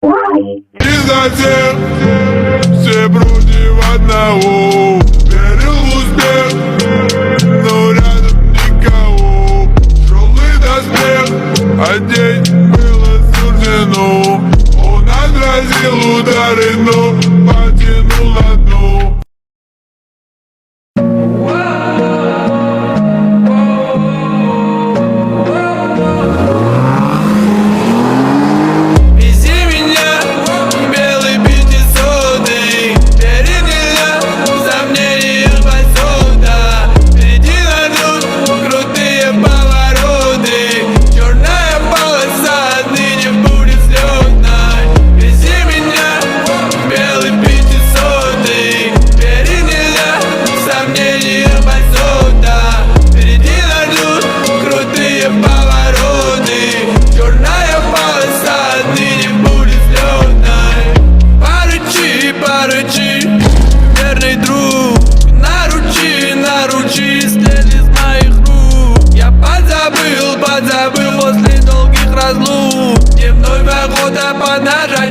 И затем все против одного. Верил в успех, но рядом никого. Тяжелый доспех, а день было суждено. Он отразил удары, но потянул одну. Верный друг, наручи след из моих рук. Я подзабыл после долгих разлук. Дневной охота под ножа.